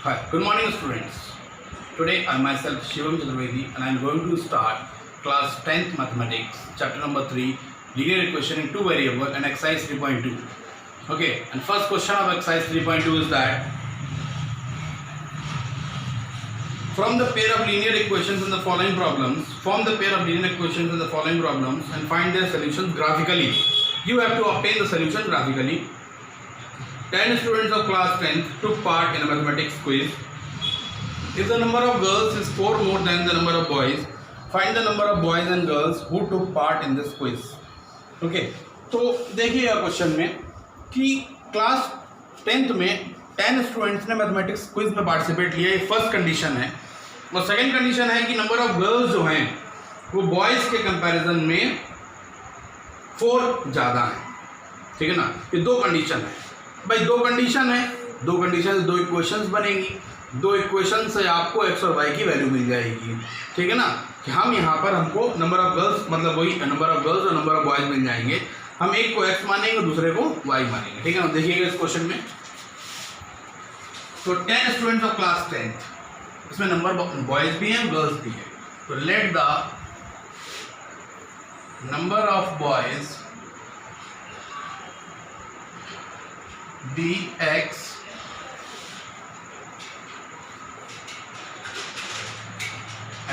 Hi, good morning students. Today I myself Shivam Chaturvedi and I am going to start class 10th mathematics chapter number 3 linear equation in two variable and exercise 3.2. Okay, and first question of exercise 3.2 is that from the pair of linear equations in the following problems, form the pair of linear equations in the following problems and find their solutions graphically. You have to obtain the solution graphically. 10 students of class 10th took part in a mathematics quiz. If the number of girls is 4 more than the number of boys, find the number of boys and girls who took part in this quiz. Okay, तो देखिए question में कि class 10th में 10 students ने mathematics quiz में participate लिया, ये first condition है। और सेकंड कंडीशन है कि नंबर ऑफ गर्ल्स जो हैं वो बॉयज़ के कंपैरिजन में 4 ज़्यादा हैं। ठीक है ना, ये दो कंडीशन है भाई, दो कंडीशन है, दो कंडीशन से दो इक्वेशंस बनेगी, दो इक्वेशन से आपको एक्स और वाई की वैल्यू मिल जाएगी। ठीक है ना, कि हम यहाँ पर हमको नंबर ऑफ गर्ल्स मतलब वही नंबर ऑफ गर्ल्स और नंबर ऑफ बॉयज मिल जाएंगे। हम एक को एक्स मानेंगे दूसरे को वाई मानेंगे। ठीक है ना, देखिएगा इस क्वेश्चन में तो 10 स्टूडेंट्स ऑफ क्लास 10th, इसमें नंबर बॉयज भी हैं गर्ल्स भी हैं। तो let the number of boys be x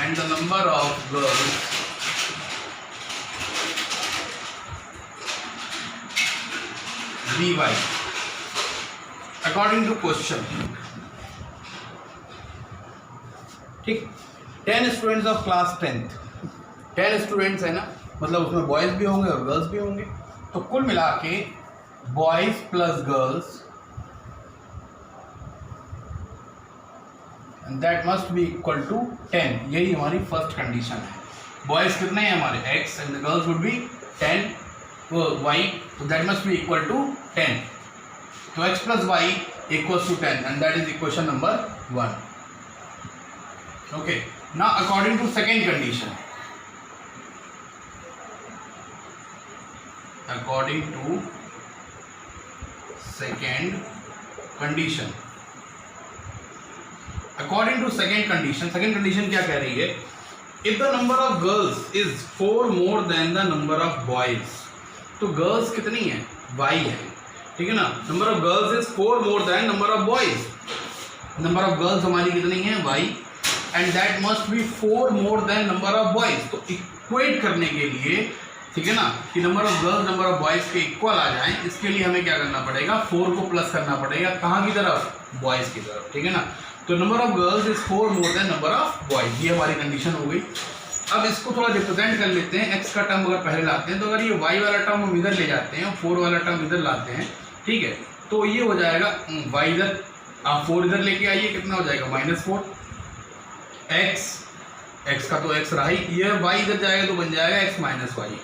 and the number of girls be y according to question। ठीक, 10 students of class 10th, 10 students है ना, मतलब उसमें बॉयज भी होंगे और गर्ल्स भी होंगे। तो कुल मिला के boys plus girls and that must be equal to 10, यही हमारी फर्स्ट कंडीशन है। बॉयज कितने हैं हमारे x and the girls would be 10 y, तो that must be equal to 10। तो x plus y equals to 10 and that is equation number 1। Okay, now according to second condition, according to second condition, according to second condition क्या कह रही है? if the number of girls is 4 more than the number of boys, तो girls कितनी है? y है। ठीक है ना, number of girls is 4 more than number of boys, number of girls हमारी कितनी है? y, and that must be 4 more than number of boys। तो इक्वेट करने के लिए, ठीक है ना, कि number of girls number of boys के इक्वल आ जाएं, इसके लिए हमें क्या करना पड़ेगा? 4 को प्लस करना पड़ेगा। कहाँ की तरफ? बॉयज़ की तरफ। ठीक है ना, तो number of girls is 4 more than number of boys, ये हमारी कंडीशन हो गई। अब इसको थोड़ा रिप्रेजेंट कर लेते हैं। एक्स का टर्म अगर पहले लाते हैं तो अगर ये वाई वाला टर्म हम इधर ले जाते हैं और 4 वाला टर्म इधर लाते हैं, ठीक है, तो ये हो जाएगा वाई इधर, आप 4 इधर लेके आइए, कितना हो जाएगा? -4 एक्स का तो एक्स रहा ही, ये वाई इधर जाएगा तो बन जाएगा एक्स माइनस वाई।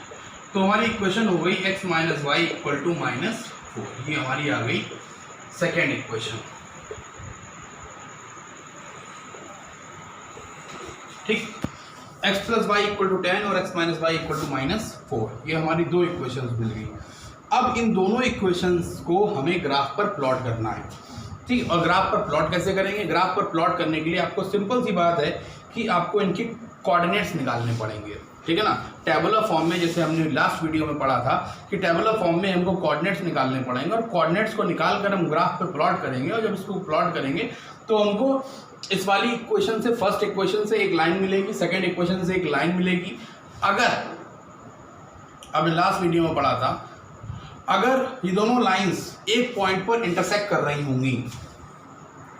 तो हमारी इक्वेशन हो गई x minus Y equal to -4, ये हमारी आ गई सेकेंड इक्वेशन। ठीक, x plus Y equal to 10 और x minus Y equal to -4, ये हमारी दो इक्वेशंस मिल गई। अब इन दोनों इक्वेशंस को हमें ग्राफ पर प्लॉट करना है। ठीक, और ग्राफ पर प्लॉट कैसे करेंगे? ग्राफ पर प्लॉट करने के लिए आपको सिंपल सी बात है कि आपको इनकी कोऑर्डिनेट्स निकालने पड़ेंगे। ठीक है ना, टेबुलर फॉर्म में, जैसे हमने लास्ट वीडियो में पढ़ा था कि टेबुलर फॉर्म में हमको कोऑर्डिनेट्स निकालने पड़ेंगे और कोऑर्डिनेट्स को निकाल कर हम ग्राफ पे प्लॉट करेंगे। और जब इसको प्लॉट करेंगे तो हमको इस वाली इक्वेशन से, फर्स्ट इक्वेशन से एक लाइन मिलेगी, सेकंड इक्वेशन से एक लाइन मिलेगी। अगर अब लास्ट वीडियो में पढ़ा था, अगर ये दोनों लाइंस एक पॉइंट पर इंटरसेक्ट कर रही होंगी,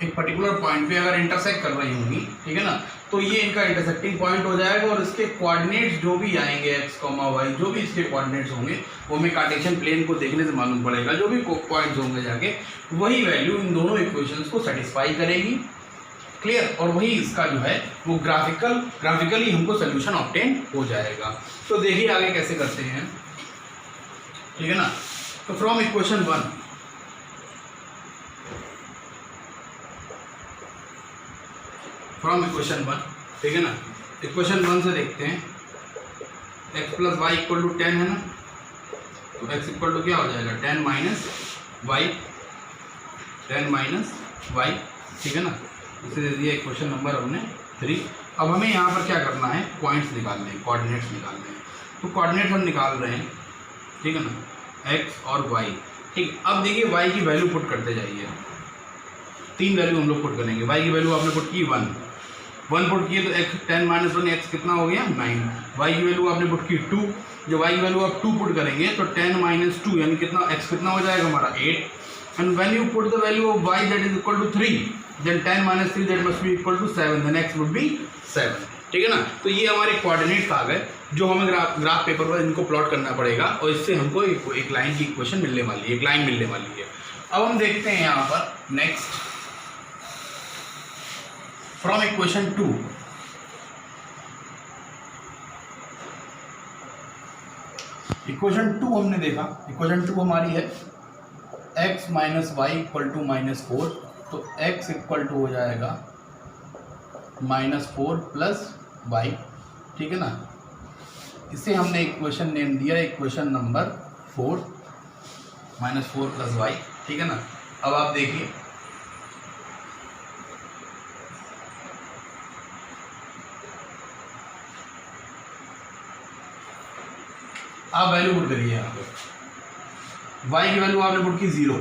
एक पर्टिकुलर पॉइंट पे अगर इंटरसेक्ट कर रही होंगी, ठीक है ना, तो ये इनका इंटरसेक्टिंग पॉइंट हो जाएगा और इसके कोऑर्डिनेट्स जो भी आएंगे x, y, जो भी इसके कोऑर्डिनेट्स होंगे वो हमें कार्टेशियन प्लेन को देखने से मालूम पड़ेगा। जो भी पॉइंट्स होंगे जाके वही वैल्यू इन दोनों इक्वेशंस को सेटिस्फाई करेगी। क्लियर, और वही इसका जो है वो ग्राफिकली हमको सोल्यूशन ऑब्टेन हो जाएगा। तो देखिए आगे कैसे करते हैं। ठीक है ना, तो फ्रॉम इक्वेशन 1, फ्रॉम इक्वेशन 1, ठीक है ना, इक्वेशन 1 से देखते हैं x plus Y equal to 10 है ना, तो x इक्वल टू क्या हो जाएगा? 10 माइनस वाई, 10 माइनस वाई। ठीक है ना, इसे दे दिया क्वेश्चन नंबर हमने 3। अब हमें यहाँ पर क्या करना है, पॉइंट्स निकालने हैं, कोऑर्डिनेट्स निकालने हैं। तो कोऑर्डिनेट हम निकाल रहे हैं, ठीक है ना, एक्स और वाई। ठीक, अब देखिए वाई की वैल्यू पुट करते जाइए। 3 वैल्यू हम लोग पुट करेंगे। वाई की वैल्यू आपने पुट की 1 पुट किए तो एक्स 10 - 1 एक्स कितना हो गया 9। वाई की वैल्यू आपने पुट की 2, जो वाई की वैल्यू आप 2 पुट करेंगे तो 10 - 2 यानी कितना, एक्स कितना हो जाएगा हमारा 8। And when you put the value of Y that is equal to 3, then 10 - 3 that must be equal to 7, then X would be 7। ठीक है ना, तो ये हमारे कोऑर्डिनेट्स आ गए जो हमें ग्राफ पेपर पर इनको प्लॉट करना पड़ेगा और इससे हमको एक लाइन की इक्वेशन मिलने वाली है, एक लाइन मिलने वाली है। अब हम देखते हैं यहाँ पर नेक्स्ट फ्रॉम इक्वेशन 2। इक्वेशन 2 हमने देखा, इक्वेशन 2 हमारी है x - y = -4, तो x इक्वल टू हो जाएगा -4 + y। ठीक है ना, इसे हमने इक्वेशन नेम दिया इक्वेशन नंबर 4, -4 + y। ठीक है ना, अब आप देखिए आप वैल्यू पुट करिए यहाँ पे। y की वैल्यू आपने पुट की 0,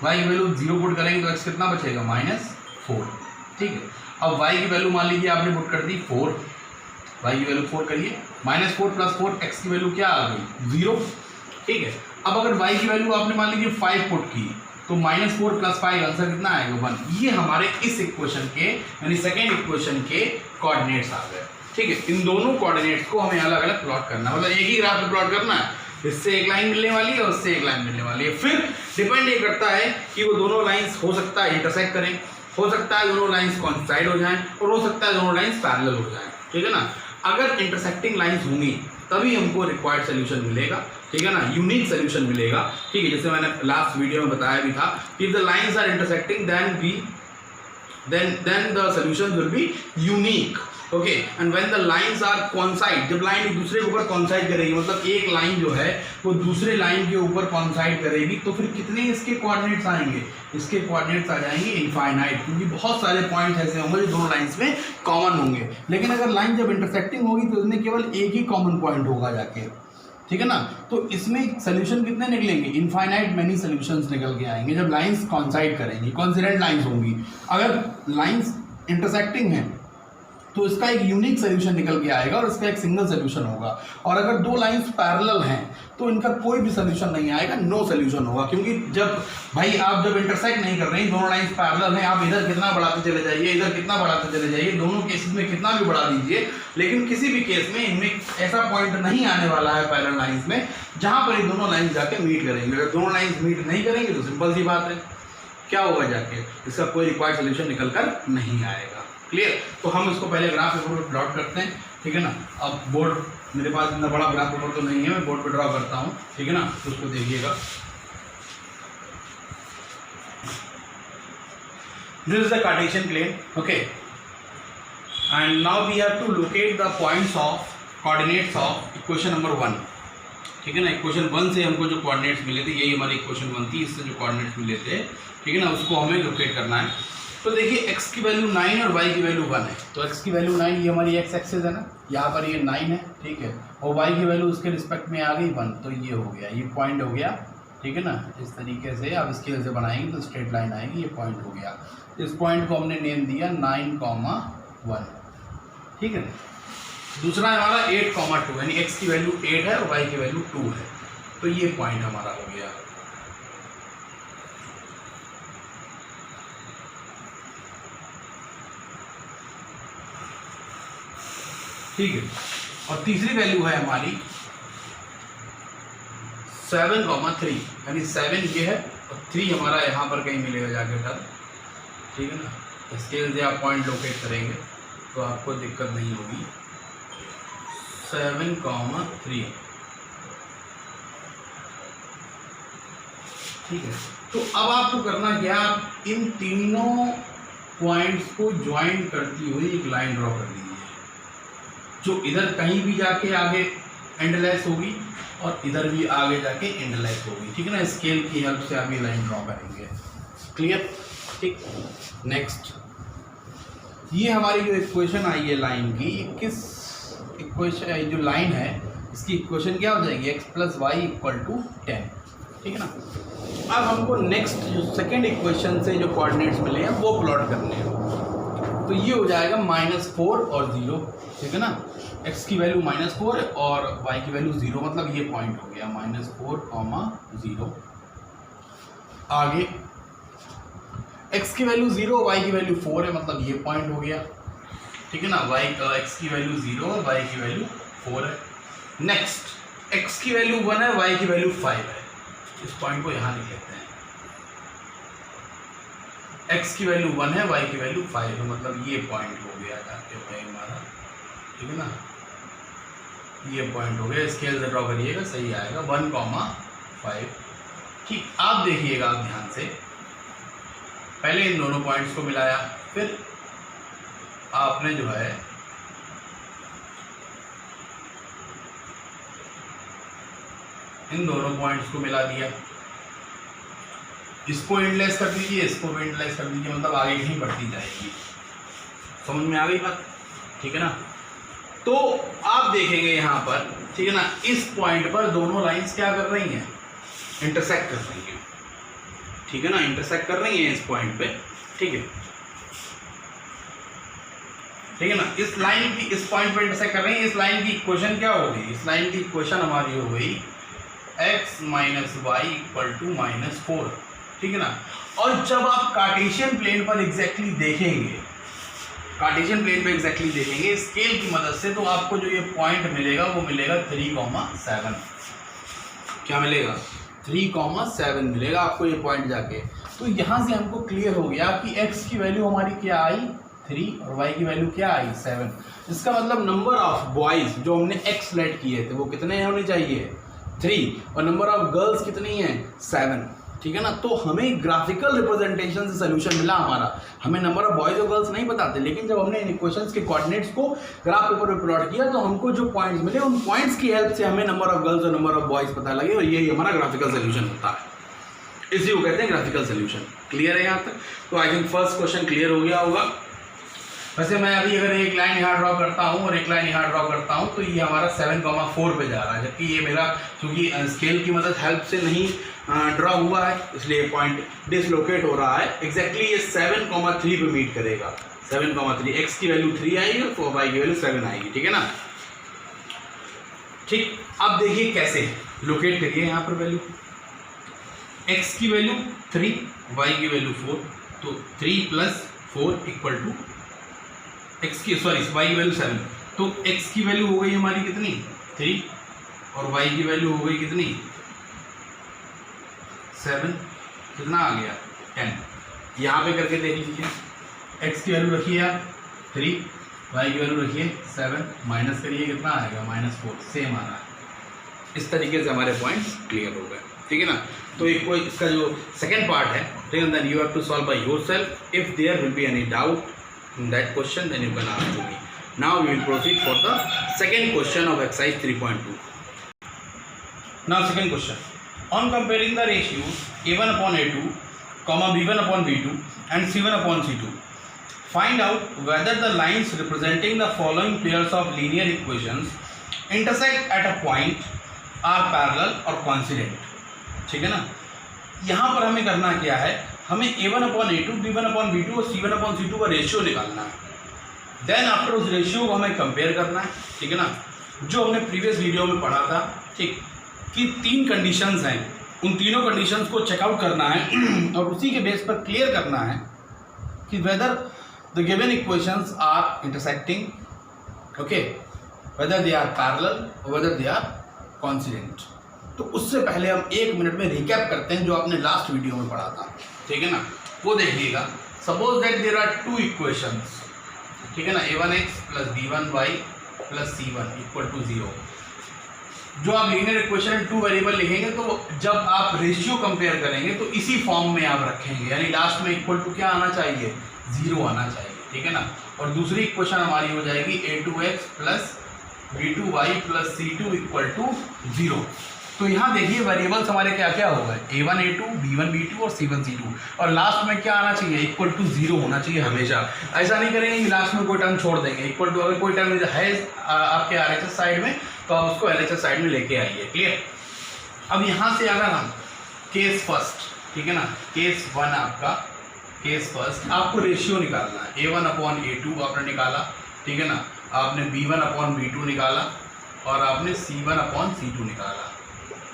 y की वैल्यू 0 पुट करेंगे तो x कितना बचेगा -4। ठीक है, अब y की वैल्यू मान लीजिए आपने पुट कर दी 4, y की वैल्यू 4 करिए, -4 + 4 x की वैल्यू क्या आ गई 0। ठीक है, अब अगर y की वैल्यू आपने मान लीजिए 5 पुट की तो -4 + 5 आंसर कितना आएगा 1। ये हमारे इस इक्वेशन के यानी सेकेंड इक्वेशन के कोऑर्डिनेट्स आ गए। ठीक है, इन दोनों कोऑर्डिनेट्स को हमें अलग अलग प्लॉट करना है, मतलब एक ही ग्राफ पे प्लॉट करना है। इससे एक लाइन मिलने वाली है और उससे एक लाइन मिलने वाली है। फिर डिपेंड ये करता है कि वो दोनों लाइंस हो सकता है इंटरसेक्ट करें, हो सकता है दोनों लाइंस कॉइंसाइड हो जाएं और हो सकता है दोनों लाइंस पैरेलल हो जाएं। ठीक है ना, अगर इंटरसेक्टिंग लाइंस होंगी तभी हमको रिक्वायर्ड सोल्यूशन मिलेगा। ठीक है ना, यूनिक सोल्यूशन मिलेगा। ठीक है, जैसे मैंने लास्ट वीडियो में बताया भी था कि the lines are intersecting then the solution will be unique। Okay, and when the lines are coincide, जब लाइन एक दूसरे के ऊपर कॉन्साइड करेगी, मतलब एक लाइन जो है वो दूसरे लाइन के ऊपर कॉन्साइड करेगी, तो फिर कितने इसके कोऑर्डिनेट्स आएंगे, इसके कोऑर्डिनेट्स आ जाएंगे इनफाइनाइट, क्योंकि बहुत सारे पॉइंट ऐसे होंगे जो दोनों लाइंस में कॉमन होंगे। लेकिन अगर लाइन जब इंटरसेक्टिंग होगी तो इसमें केवल एक ही कॉमन पॉइंट होगा जाके। ठीक है ना, तो इसमें सोल्यूशन कितने निकलेंगे, इनफाइनाइट मैनी सोल्यूशंस निकल के आएंगे जब लाइंस कॉन्साइड करेंगी, कॉन्सिडेंट लाइंस होंगी। अगर लाइंस इंटरसेक्टिंग हैं तो इसका एक यूनिक सोल्यूशन निकल के आएगा और इसका एक सिंगल सोल्यूशन होगा। और अगर दो लाइंस पैरेलल हैं तो इनका कोई भी सोल्यूशन नहीं आएगा, नो सोल्यूशन होगा। क्योंकि जब भाई आप जब इंटरसेक्ट नहीं कर रहे हैं, दोनों लाइंस पैरेलल हैं, आप इधर कितना बढ़ाते चले जाइए, इधर कितना बढ़ाते चले जाइए, दोनों केसेस में कितना भी बढ़ा दीजिए, लेकिन किसी भी केस में इनमें ऐसा पॉइंट नहीं आने वाला है पैरेलल लाइंस में जहां पर ये दोनों लाइंस जाके मीट करेंगे। अगर दोनों लाइंस मीट नहीं करेंगे तो सिंपल सी बात है क्या होगा, जाके इसका कोई रिक्वायर्ड सोल्यूशन निकल कर नहीं आएगा। क्लियर, तो हम इसको पहले ग्राफ पेपर पर प्लॉट करते हैं। ठीक है ना, अब बोर्ड मेरे पास इतना बड़ा ग्राफ पेपर तो नहीं है, मैं बोर्ड पे ड्रॉ करता हूँ। ठीक है ना, तो उसको देखिएगा। This is the Cartesian plane, okay, and now we have to locate the points of coordinates of equation number 1। ठीक है ना, इक्वेशन 1 से हमको जो कोऑर्डिनेट्स मिले थे, यही हमारी इक्वेशन 1 थी, इससे जो कोऑर्डिनेट्स मिले थे, ठीक है ना, उसको हमें लोकेट करना है। तो देखिए x की वैल्यू 9 और y की वैल्यू 1 है, तो x की वैल्यू 9, ये हमारी x एक्सिस है ना, यहाँ पर ये 9 है। ठीक है, और y की वैल्यू उसके रिस्पेक्ट में आ गई 1, तो ये हो गया, ये पॉइंट हो गया। ठीक है ना, इस तरीके से आप स्केल से बनाएंगे तो स्ट्रेट लाइन आएगी, ये पॉइंट हो गया। इस पॉइंट को हमने नेम दिया 9,1। ठीक है, दूसरा है हमारा 8,2, यानी x की वैल्यू 8 है और y की वैल्यू 2 है, तो ये पॉइंट हमारा हो गया। ठीक है, और तीसरी वैल्यू है हमारी 7,3, यानी 7 ये है और 3 हमारा यहाँ पर कहीं मिलेगा जाके तब। ठीक है ना, स्केल से आप पॉइंट लोकेट करेंगे तो आपको दिक्कत नहीं होगी। 7,3। ठीक है, तो अब आपको करना क्या, आप इन तीनों पॉइंट्स को ज्वाइन करती हुई एक लाइन ड्रॉ कर दीजिए जो इधर कहीं भी जाके आगे एंडलेस होगी और इधर भी आगे जाके एंडलेस होगी। ठीक है ना, स्केल की हेल्प से आप ये लाइन ड्रॉ करेंगे। क्लियर, ठीक, नेक्स्ट ये हमारी जो इक्वेशन आई है लाइन की, किस इक्वेशन, जो लाइन है इसकी इक्वेशन क्या हो जाएगी, x + y = 10, ठीक है ना। अब हमको नेक्स्ट जो सेकेंड इक्वेशन से जो कोऑर्डिनेट्स मिले हैं वो प्लॉट करने हैं, तो ये हो जाएगा -4 और 0, ठीक है ना। x की वैल्यू -4 है और y की वैल्यू 0, मतलब ये पॉइंट हो गया -4, 0। आगे x की वैल्यू 0, y की वैल्यू 4 है, मतलब ये पॉइंट हो गया, ठीक है ना। x की वैल्यू 0 और y की वैल्यू 4 है। नेक्स्ट x की वैल्यू 1 है, y की वैल्यू 5 है, इस पॉइंट को यहाँ लिख लेते हैं। x की वैल्यू 1 है, y की वैल्यू 5 है, मतलब ये पॉइंट हो गया जाके भाई हमारा, ठीक है ना, ये पॉइंट हो गया। स्केल से ड्रॉ करिएगा, सही आएगा 1,5। ठीक, आप देखिएगा, आप ध्यान से पहले इन दोनों पॉइंट्स को मिलाया, फिर आपने जो है इन दोनों पॉइंट्स को मिला दिया, इसको एंडलेस कर दीजिए, इसको भी एंडलेस कर दीजिए, मतलब आगे कहीं बढ़ती जाएगी। समझ में आ गई बात, ठीक है ना। तो आप देखेंगे यहाँ पर, ठीक है ना, इस पॉइंट पर दोनों लाइंस क्या कर रही हैं, इंटरसेक्ट कर रही हैं, ठीक है ना, इंटरसेक्ट कर रही हैं इस पॉइंट पे, ठीक है, ठीक है ना। इस लाइन की, इस पॉइंट पे इंटरसेक्ट कर रही है। इस लाइन की इक्वेशन क्या हो गई, इस लाइन की इक्वेशन हमारी हो गई x - y = -4, ठीक है ना। और जब आप कार्टेशियन प्लेन पर एग्जैक्टली देखेंगे, कार्टेशियन प्लेन पे एग्जैक्टली देखेंगे स्केल की मदद से, तो आपको जो ये पॉइंट मिलेगा वो मिलेगा 3,7। क्या मिलेगा, 3,7 मिलेगा आपको ये पॉइंट जाके। तो यहाँ से हमको क्लियर हो गया कि x की वैल्यू हमारी क्या आई, 3, और y की वैल्यू क्या आई, 7। इसका मतलब नंबर ऑफ बॉयज जो हमने x सेलेक्ट किए थे वो कितने होने चाहिए, 3, और नंबर ऑफ गर्ल्स कितनी है, 7, ठीक है ना। तो हमें ग्राफिकल रिप्रेजेंटेशन से सोल्यूशन मिला हमारा। हमें नंबर ऑफ बॉयज और गर्ल्स नहीं बताते, लेकिन जब हमने इन इक्वेशंस के कोऑर्डिनेट्स को ग्राफ पेपर पे प्लॉट किया तो हमको जो पॉइंट्स मिले, उन पॉइंट्स की हेल्प से हमें नंबर ऑफ गर्ल्स और नंबर ऑफ बॉयज पता लगे, और यही हमारा ग्राफिकल सोल्यूशन होता है। इसी को कहते हैं ग्राफिकल सोल्यूशन। क्लियर है यहाँ तक? तो I think first question clear हो गया होगा। वैसे मैं अभी अगर एक लाइन यहाँ ड्रॉ करता हूँ और एक लाइन यहाँ ड्रॉ करता हूँ तो ये हमारा 7,4 पे जा रहा है, जबकि ये मेरा क्योंकि स्केल की मदद हेल्प से नहीं ड्रॉ हुआ है, इसलिए पॉइंट डिसलोकेट हो रहा है। एग्जैक्टली ये 7,3 पे मीट करेगा। 7,3, x की वैल्यू 3 आएगी और y की वैल्यू 7 आएगी, ठीक है ना। ठीक, अब देखिए कैसे लोकेट करिए यहाँ पर वैल्यू, x की वैल्यू 3, y की वैल्यू 4, तो 3 + 4 = x की, सॉरी, y की वैल्यू 7, तो x की वैल्यू हो गई हमारी कितनी, 3, और y की वैल्यू हो गई कितनी, 7, कितना आ गया, 10। यहाँ पे करके देख लीजिए, x की वैल्यू रखिए आप 3, y की वैल्यू रखिए 7, माइनस करिए कितना आएगा, -4, सेम आ रहा है। इस तरीके से हमारे पॉइंट्स क्लियर हो गए, ठीक है ना। तो एक कोई इसका जो सेकेंड पार्ट है, ठीक है, then you have to solve by yourself. If there will be any doubt in that question, then you can ask to me. Now we will proceed for the second question of exercise 3.2. Now second question, on comparing the ratios a1/a2, b1/b2 and c1/c2, find out whether the lines representing the following pairs of linear equations intersect at a point, are parallel or coincident, ठीक है ना। यहाँ पर हमें करना क्या है, हमें a1/a2, b1/b2 और c1/c2 का रेशियो निकालना है। देन आफ्टर उस रेशियो को हमें कंपेयर करना है, ठीक है ना, जो हमने प्रीवियस वीडियो में पढ़ा था, ठीक, कि 3 कंडीशंस हैं, उन तीनों कंडीशंस को चेकआउट करना है और उसी के बेस पर क्लियर करना है कि whether the given equations are intersecting, okay, whether they are parallel और वेदर दे आर कोइंसिडेंट। तो उससे पहले हम 1 मिनट में रिकैप करते हैं जो आपने लास्ट वीडियो में पढ़ा था, ठीक है ना, वो देखिएगा। Suppose that there are 2 equations, ठीक है ना, a1x + b1y + c1 = 0। जो आप लीनियर इक्वेशन 2 वेरिएबल लिखेंगे तो जब आप रेशियो कंपेयर करेंगे तो इसी फॉर्म में आप रखेंगे, यानी लास्ट में इक्वल टू क्या आना चाहिए, 0 आना चाहिए, ठीक है ना। और दूसरी इक्वेशन हमारी हो जाएगी a2x + b2y + c2 = 0, तो यहाँ देखिए वेरिएबल्स हमारे क्या क्या हो गए, A1 A2 B1 B2 और C1 C2, और लास्ट में क्या आना चाहिए, इक्वल टू 0 होना चाहिए हमेशा। ऐसा नहीं करेंगे कि लास्ट में कोई टर्म छोड़ देंगे, इक्वल टू अगर कोई टर्म है आपके RHS साइड में तो आप उसको LHS साइड में लेके आइए। क्लियर। अब यहाँ से अगर हम केस फर्स्ट, ठीक है ना, केस वन आपका, केस फर्स्ट आपको रेशियो निकालना है, A1/A2 आपने निकाला, ठीक है ना, आपने B1/B2 निकाला और आपने C1/C2 निकाला,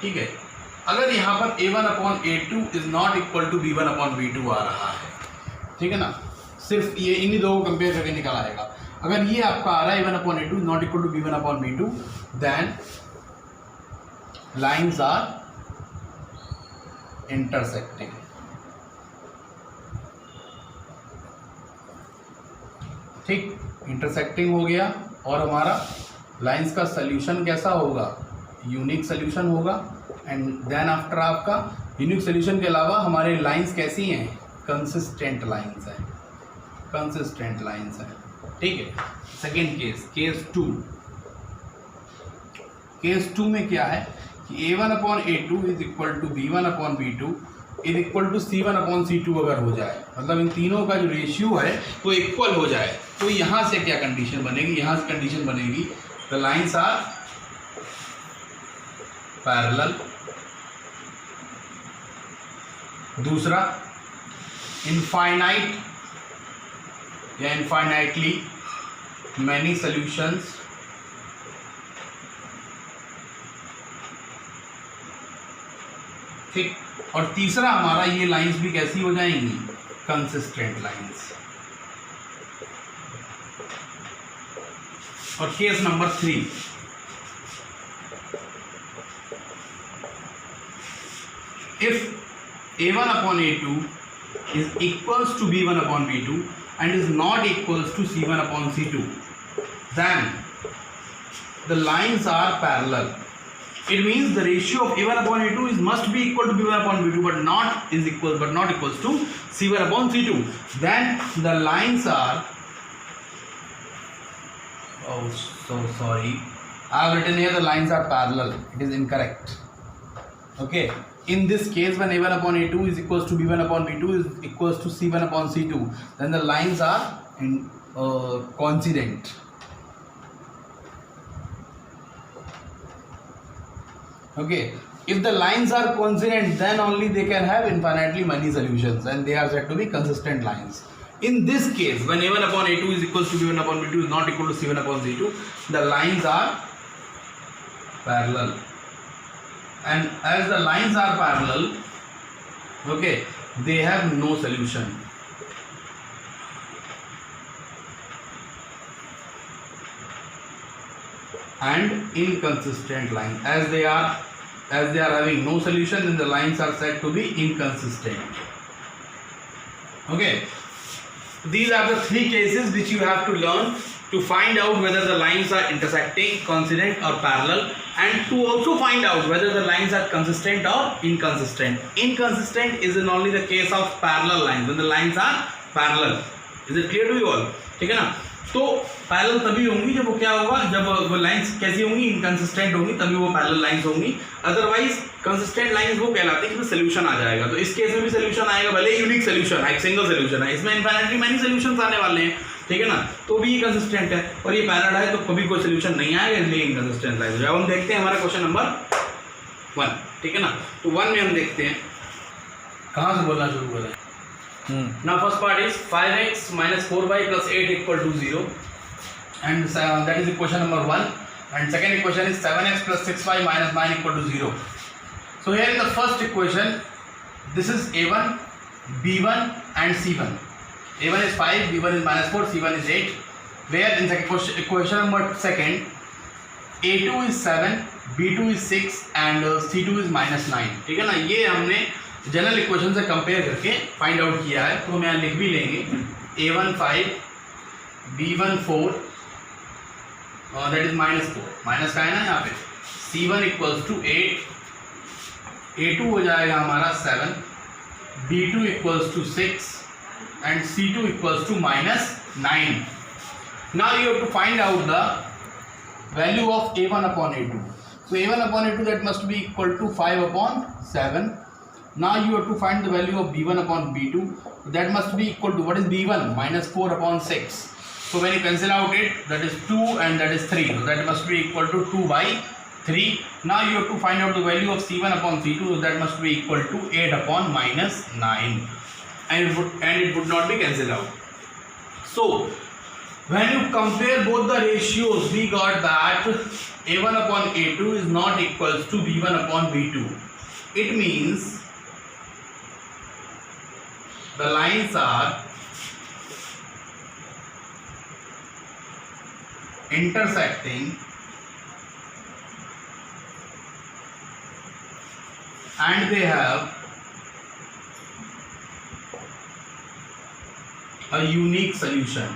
ठीक है। अगर यहाँ पर A1/A2 is not equal to B1/B2 आ रहा है, ठीक है ना, सिर्फ ये इन्हीं दो को कंपेयर करके निकल आएगा। अगर ये आपका आ रहा है A1/A2 is not equal to B1/B2, then lines are intersecting. ठीक, इंटरसेक्टिंग हो गया, और हमारा लाइंस का सॉल्यूशन कैसा होगा, यूनिक सॉल्यूशन होगा। एंड देन आफ्टर आपका यूनिक सॉल्यूशन के अलावा हमारे लाइंस कैसी हैं, कंसिस्टेंट लाइंस हैं, कंसिस्टेंट लाइंस हैं, ठीक है। Second case, case two, case two में क्या है कि A1/A2 is equal to B1/B2 is equal to C1/C2 अगर हो जाए, मतलब इन तीनों का जो रेशियो है वो इक्वल हो जाए, तो यहाँ से क्या कंडीशन बनेगी, यहाँ से कंडीशन बनेगी द लाइन्स आर पैरेलल। दूसरा, इनफाइनाइट या इनफाइनाइटली मैनी सॉल्यूशंस, ठीक। और तीसरा हमारा ये लाइंस भी कैसी हो जाएंगी, कंसिस्टेंट लाइंस। और case number 3, if A1/A2 is equals to B1/B2 and is not equals to C1/C2, then the lines are parallel. It means the ratio of A1/A2 is must be equal to B1/B2 but not equals to C1/C2. Then the lines are, oh so sorry, I have written here the lines are parallel. It is incorrect. Okay. In this case, when A1/A2 is equals to B1/B2 is equals to C1/C2, then the lines are coincident. Okay, if the lines are coincident, then only they can have infinitely many solutions, and they are said to be consistent lines. In this case, when A1/A2 is equals to B1/B2 is not equal to C1/C2, the lines are parallel. And as the lines are parallel, okay, they have no solution. And inconsistent lines, as they are having no solution, then the lines are said to be inconsistent. Okay, these are the three cases which you have to learn to find out whether the lines are intersecting, coincident or parallel, and to also find out whether the lines are consistent or inconsistent. Inconsistent is in only the case of parallel lines, when the lines are parallel. Is it clear to you all? ठीक है ना। तो parallel तभी होंगी जब वो क्या होगा, जब वो लाइंस कैसी होंगी, इनकंसिस्टेंट होंगी, तभी वो पैरेलल लाइंस होंगी। अदरवाइज कंसिस्टेंट लाइंस वो कहलाती है जिसमें सोल्यूशन आ जाएगा। तो इस केस में भी सोल्यूशन आएगा, भले यूनिक सोल्यूशन है, एक सिंगल सोल्यूशन है, इसमें इनफाइनाइटली मैनी सोल्यूशंस आने वाले हैं, ठीक है ना, तो भी ये कंसिस्टेंट है। और ये पैरेलल है तो कभी कोई सोल्यूशन नहीं आएगा, इसलिए इनकंसिस्टेंट लाइंस हो जाएगा। अब हम देखते हैं हमारा क्वेश्चन नंबर 1, ठीक है ना। तो 1 में हम देखते हैं कहाँ से बोलना शुरू करें। Now first part is 5x minus 4y plus 8 equal to 0, and that is equation number 1. And second equation is 7x plus 6y minus 9 equal to 0. So here in the first equation, this is A1, B1 and C1. A1 is 5, B1 is minus 4, C1 is 8. Where in the equation number second, A2 is 7, B2 is 6 and C2 is minus 9. ठीक है ना, ये हमने general equation से compare करके find out किया है। तो हम यहाँ लिख भी लेंगे A1 5, B1 4, that is minus 4, minus का है ना यहाँ पे, C1 इक्वल्स टू 8, A2 हो जाएगा हमारा 7, B2 equals to 6 and C2 equals to minus 9. Now you have to find out the value of A1/A2. So a1 upon a2 that must be equal to 5 upon 7. Now you have to find the value of b1 upon b2. That must be equal to, what is b1? Minus 4 upon 6. So when you cancel out it, that is 2 and that is 3. So that must be equal to 2 by 3. Now you have to find out the value of c1 upon c2. So that must be equal to 8 upon minus 9. And it would not be cancelled out. So when you compare both the ratios, we got that a1 upon a2 is not equals to b1 upon b2. It means the lines are intersecting and they have a unique solution.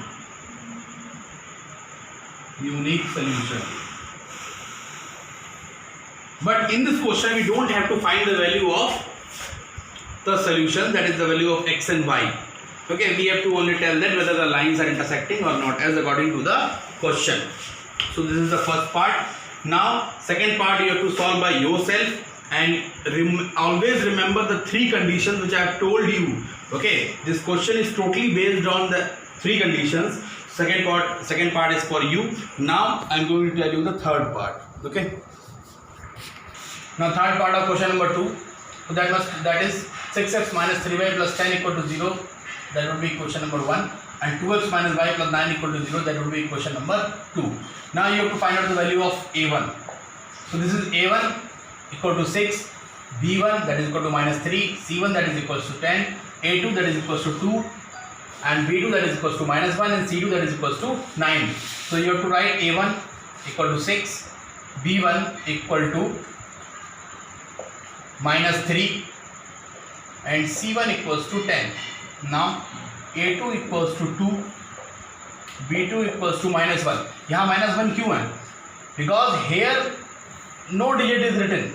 But in this question we don't have to find the value of the solution, that is the value of x and y. Okay, we have to only tell that whether the lines are intersecting or not as according to the question. So this is the first part. Now second part you have to solve by yourself and always remember the three conditions which I have told you. Okay, this question is totally based on the three conditions. Second part is for you. Now I am going to tell you the third part. Okay, now third part of question number 2. So that is 6x minus 3y plus 10 equal to 0. That would be equation number 1. And 2x minus y plus 9 equal to 0. That would be equation number 2. Now you have to find out the value of a1. So this is a1 equal to 6, b1 that is equal to minus 3, c1 that is equals to 10, a2 that is equals to 2, and b2 that is equals to minus 1, and c2 that is equals to 9. So you have to write a1 equal to 6, b1 equal to minus 3, and c1 equals to 10. Now a2 equals to 2, b2 equals to minus 1. यहाँ minus 1 क्यों है? Because here no digit is written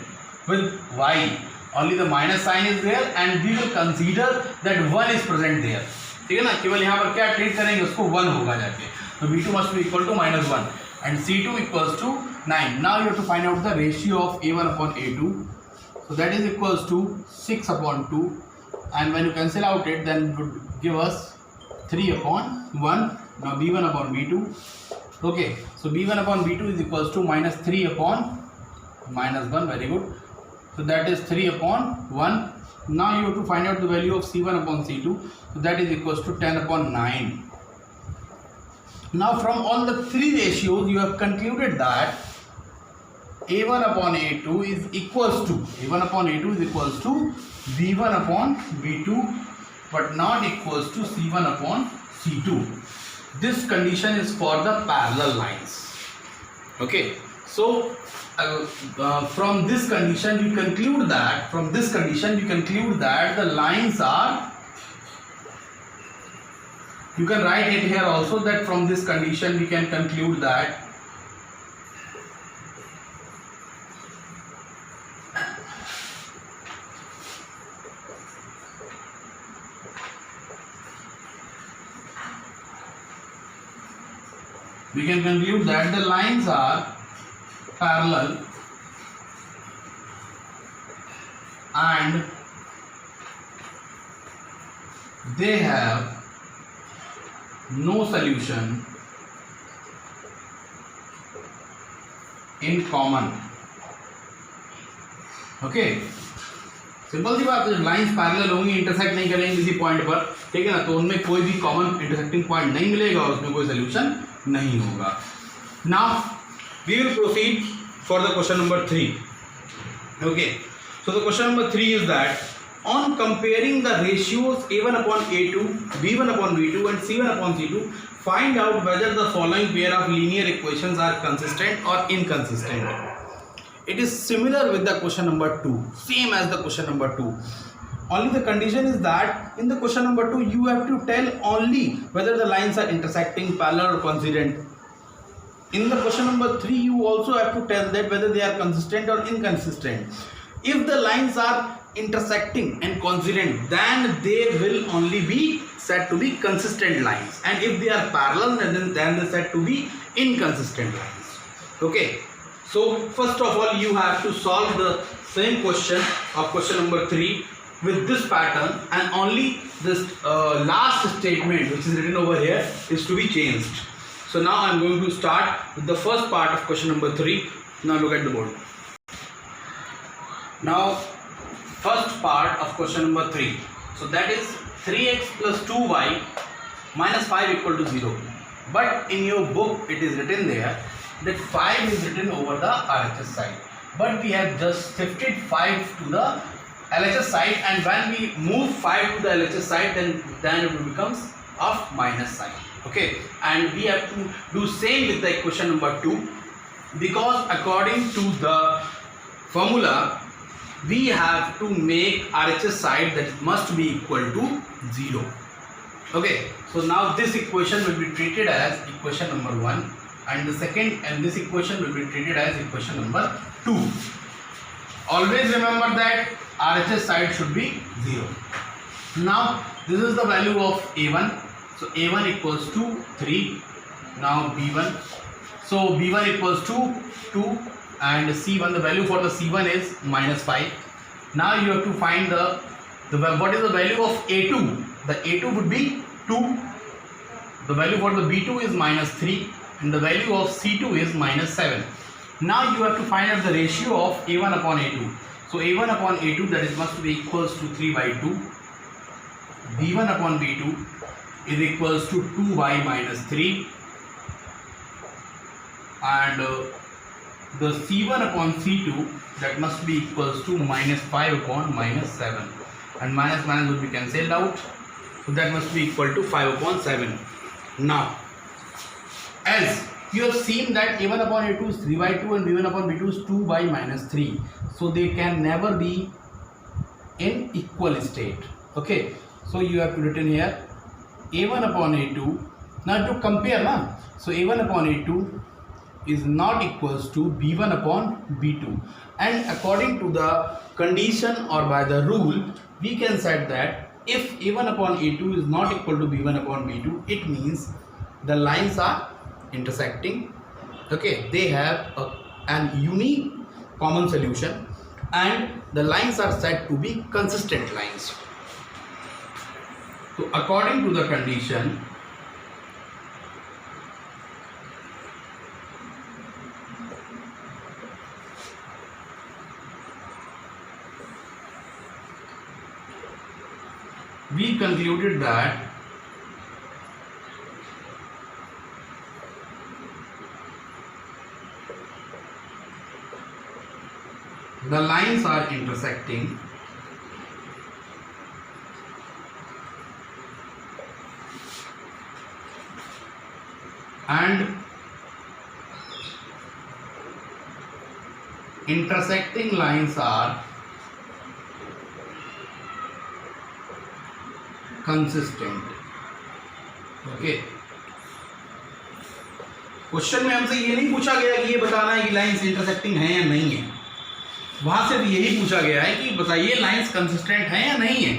with y, only the minus sign is there and we will consider that 1 is present there. ठीक है ना, केवल यहाँ पर क्या ट्रीट करेंगे, उसको 1 होगा जाके. तो b2 must be equal to minus 1 and c2 equals to 9. Now you have to find out the ratio of a1 upon a2. So that is equals to 6 upon 2, and when you cancel out it, then it would give us 3 upon 1. Now b1 upon b2. Okay, so b1 upon b2 is equals to minus 3 upon minus 1. Very good. So that is 3 upon 1. Now you have to find out the value of c1 upon c2. So that is equals to 10 upon 9. Now from all the three ratios, you have concluded that a1 upon a2 is equals to b1 upon b2, but not equals to c1 upon c2. This condition is for the parallel lines. Okay, so from this condition you conclude that the lines are, you can write it here also, that from this condition we can conclude that the lines are parallel and they have no solution in common. Okay, simple सी बात है, lines parallel होंगी, intersect नहीं करेंगे किसी point पर, ठीक है ना, तो उनमें कोई भी कॉमन इंटरसेक्टिंग पॉइंट नहीं मिलेगा और उसमें कोई सोल्यूशन नहीं होगा. Now we will proceed for the question number 3. Okay, so the question number 3 is that on comparing the ratios a1 upon a2, b1 upon b2 and c1 upon c2, find out whether the following pair of linear equations are consistent or inconsistent. It is similar with the question number 2, same as the question number 2. Only the condition is that in the question number 2 you have to tell only whether the lines are intersecting, parallel or coincident. In the question number 3 you also have to tell that whether they are consistent or inconsistent. If the lines are intersecting and coincident, then they will only be said to be consistent lines, and if they are parallel, then they are said to be inconsistent lines. Okay, So first of all you have to solve the same question of question number 3 with this pattern, and only this last statement which is written over here is to be changed. So now I am going to start with the first part of question number 3. Now look at the board. Now first part of question number 3, so that is 3x plus 2y minus 5 equal to 0. But in your book it is written there that 5 is written over the RHS side, but we have just shifted 5 to the LHS side, and when we move 5 to the LHS side then it becomes of minus sign. Okay, and we have to do same with the equation number 2, because according to the formula we have to make RHS side that must be equal to 0. Okay, so now this equation will be treated as equation number 1, and the second, and this equation will be treated as equation number 2. Always remember that RHS side should be 0. Now this is the value of A1, so A1 equals to 3. Now B1, so B1 equals to 2, and C1, the value for the C1 is minus 5. Now you have to find what is the value of A2. The A2 would be 2, the value for the B2 is minus 3, and the value of C2 is minus 7. Now you have to find out the ratio of A1 upon A2. So A1 upon A2, that is must be equals to 3 by 2. B1 upon B2 is equals to 2y minus 3, and the C1 upon C2, that must be equals to minus 5 upon minus 7, and minus minus will be cancelled out, so that must be equal to 5 upon 7. Now as you have seen that A1 upon A2 is 3 by 2 and B1 upon B2 is 2 by minus 3, so they can never be in equal state. Okay, so you have to written here A1 upon A2. Now to compare na, so A1 upon A2 is not equals to B1 upon B2, and according to the condition or by the rule we can say that if A1 upon A2 is not equal to B1 upon B2, it means the lines are intersecting. Okay, they have an unique common solution, and the lines are said to be consistent lines. So according to the condition, we concluded that the lines are intersecting and intersecting lines are consistent. Okay, question में हमसे ये नहीं पूछा गया कि ये बताना है कि लाइंस इंटरसेक्टिंग हैं या नहीं है, वहां से भी यही पूछा गया है कि बताइए लाइंस कंसिस्टेंट हैं या नहीं है,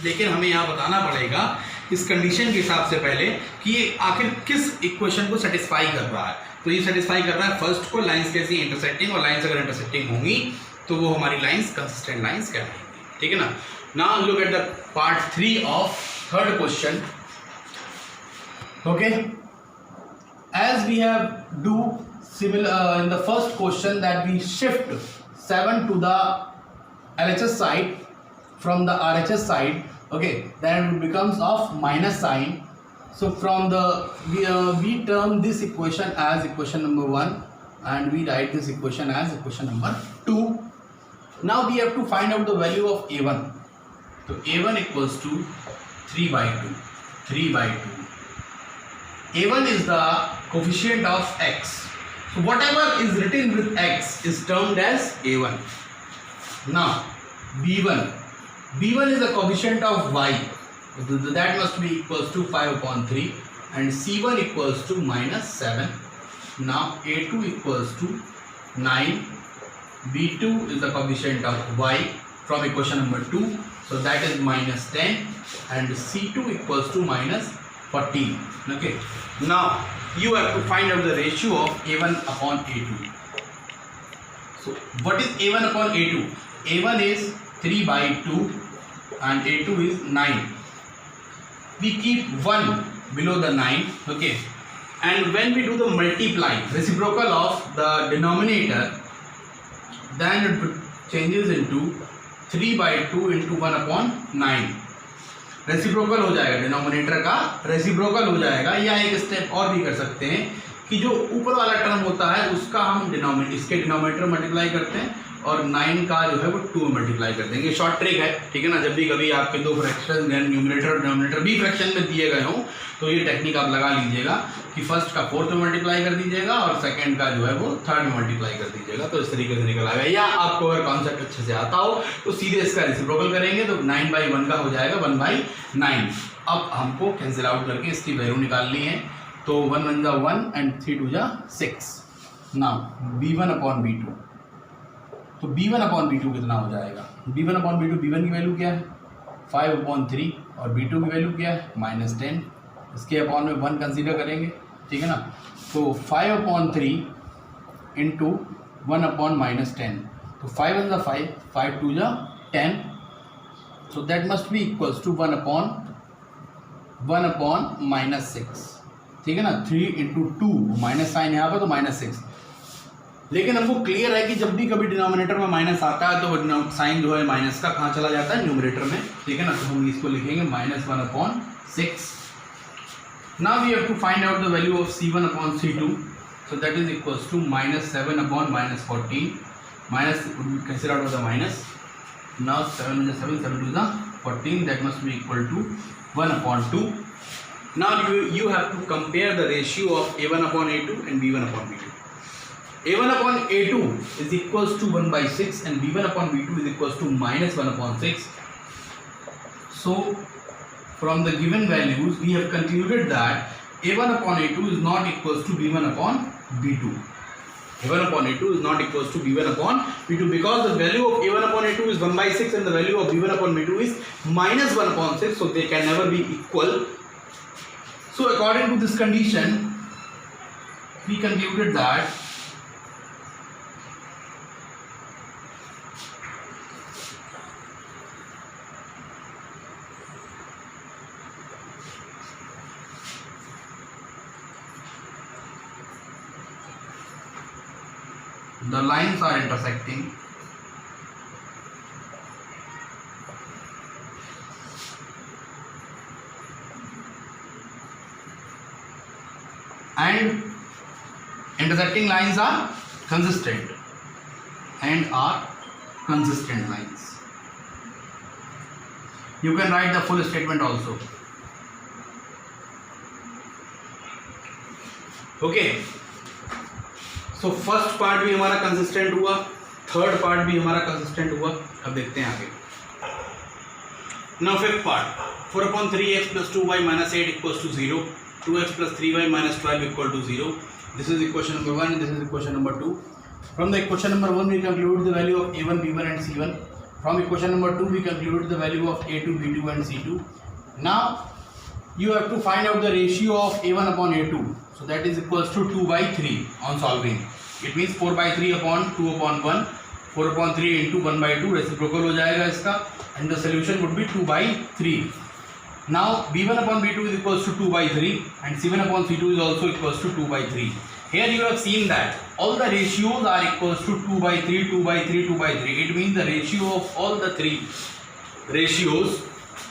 लेकिन हमें यहाँ बताना पड़ेगा इस कंडीशन के हिसाब से पहले कि ये आखिर किस इक्वेशन को सेटिस्फाई कर रहा है। तो ये सेटिस्फाई कर रहा है फर्स्ट को, लाइंस कैसी इंटरसेक्टिंग, और लाइंस अगर इंटरसेक्टिंग होंगी तो वो हमारी लाइंस कंसिस्टेंट लाइंस कहलाएंगी। ठीक है ना। Now look at the part 3 of third question. Okay, as we have do similar in the first question that we shift 7 to the LHS side from the RHS side, okay, then it becomes of minus sign. So from the we term this equation as equation number 1 and we write this equation as equation number 2. Now we have to find out the value of A1. So A1 equals to 3 by 2. 3 by 2. A1 is the coefficient of x. So whatever is written with x is termed as A1. Now B1. B1 is the coefficient of y. That must be equals to 5 upon 3. And C1 equals to minus 7. Now A2 equals to 9. B2 is the coefficient of y from equation number 2. So that is minus 10. And C2 equals to minus 14. Okay. Now you have to find out the ratio of A1 upon A2. So what is a1 upon a2? a1 is 3/2 and a2 is 9. We keep 1 below the 9, okay, and when we do the multiply, reciprocal of the denominator, then it changes into 3/2 into 1 upon 9. Reciprocal हो जाएगा, denominator का reciprocal हो जाएगा। या एक step और भी कर सकते हैं कि जो ऊपर वाला टर्म होता है उसका हम इसके डिनोमिनेटर मल्टीप्लाई करते हैं और 9 का जो है वो 2 मल्टीप्लाई कर देंगे। शॉर्ट ट्रिक है, ठीक है ना। जब भी कभी आपके दो फ्रैक्शन न्यूमरेटर और डिनोमिनेटर भी फ्रैक्शन में दिए गए हों तो ये टेक्निक आप लगा लीजिएगा कि फर्स्ट का 4th में मल्टीप्लाई कर दीजिएगा और सेकंड का जो है वो 3rd में मल्टीप्लाई कर दीजिएगा, तो इस तरीके से निकल आएगा। या आपको अगर कॉन्सेप्ट अच्छे से आता हो तो सीधे इसका रेसिप्रोकल करेंगे तो 9/1 का हो जाएगा 1/9। अब हमको कैंसिल आउट करके इसकी वैल्यू निकालनी है, तो 1 1 जा 1 and 3 2 जा 6। नाउ b1 upon b2, तो b1 upon b2 कितना हो जाएगा? b1 upon b2, b1 की वैल्यू क्या है 5/3 और b2 की वैल्यू क्या है -10। इसके अपॉन में 1 कंसीडर करेंगे, ठीक है ना। तो 5/3 इंटू 1 upon -10, तो 5 1 जा 5, 5 2 जा 10, so that must be equals to 1 upon -6, ठीक है ना। 3 इंटू 2 माइनस साइन यहाँ पर तो -6, लेकिन हमको क्लियर है कि जब भी कभी डिनोमिनेटर में माइनस आता है तो साइन जो है माइनस का कहाँ चला जाता है? न्यूमरेटर में, ठीक है ना। तो हम इसको लिखेंगे -1/6। Now we have to find out the value of c1 upon c2, so that is equals to -7 upon -14, minus would be considered out of the minus. Now 7 is 7, 7 to the 14, that must be equal to 1/2. Now you have to compare the ratio of a1 upon a2 and b1 upon b2. a1 upon a2 is equals to 1/6 and b1 upon b2 is equals to -1/6. So from the given values we have concluded that a1 upon a2 is not equals to b1 upon b2. a1 upon a2 is not equals to b1 upon b2 because the value of a1 upon a2 is 1/6 and the value of b1 upon b2 is -1/6, so they can never be equal. So according to this condition we concluded that the lines are intersecting and intersecting lines are consistent lines. You can write the full statement also. Okay, तो first part भी हमारा consistent हुआ, third part भी हमारा consistent हुआ। अब देखते हैं आगे। Now fifth part, 4/3x + 2y - 8 = 0, 2x + 3y - 12 = 0. This is equation number 1 and this is equation number 2. From the equation number 1 we conclude the value of a1, b1 and c1. From equation number 2 we conclude the value of a2, b2 and c2. Now you have to find out the ratio of a1 upon a2. So that is equals to 2/3 on solving. It means 4/3 upon 2/1, 4/3 into 1/2 reciprocal हो जाएगा इसका, and the solution would be 2/3. Now b1 upon b2 is equals to 2/3 and c1 upon c2 is also equals to 2/3. Here you have seen that all the ratios are equals to 2/3, 2/3, 2/3. It means the ratio of all the three ratios,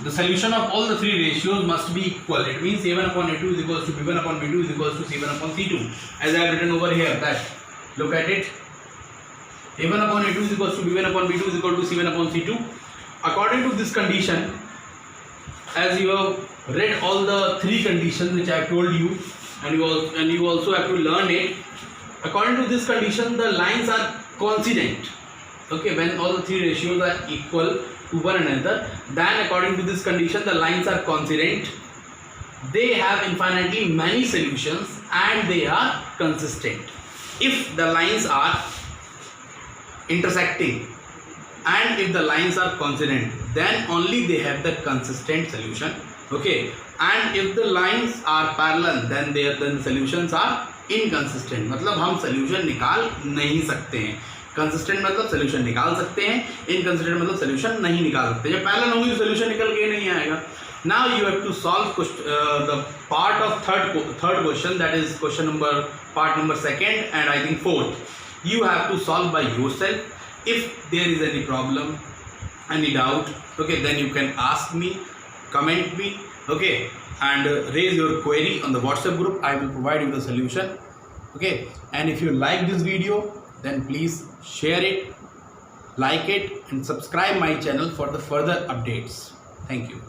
the solution of all the three ratios must be equal. It means a1 upon a2 is equals to b1 upon b2 is equals to c1 upon c2, as I have written over here. That look at it, a1 upon a2 is equals to b1 upon b2 is equal to c1 upon c2. According to this condition, as you have read all the three conditions which I have told you, and you also have to learn it. According to this condition, the lines are coincident. Okay, when all the three ratios are equal to one another, then according to this condition the lines are coincident, they have infinitely many solutions and they are consistent. If the lines are intersecting and if the lines are coincident, then only they have the consistent solution. Okay, and if the lines are parallel, then the solutions are inconsistent. मतलब हम solution निकाल नहीं सकते हैं, consistent मतलब solution निकाल सकते हैं, इनकंसिस्टेंट मतलब सोल्यूशन नहीं निकाल सकते। जब पैरेलल होंगे तो सोल्यूशन निकल के नहीं आएगा। Now you have to solve the part of third question, that is question number part number second and I think fourth. You have to solve by yourself. If there is any problem, any doubt, okay, then you can ask me, comment me, okay, and raise your query on the WhatsApp group. I will provide you the solution, okay. And if you like this video, then please share it, like it, and subscribe my channel for the further updates. Thank you.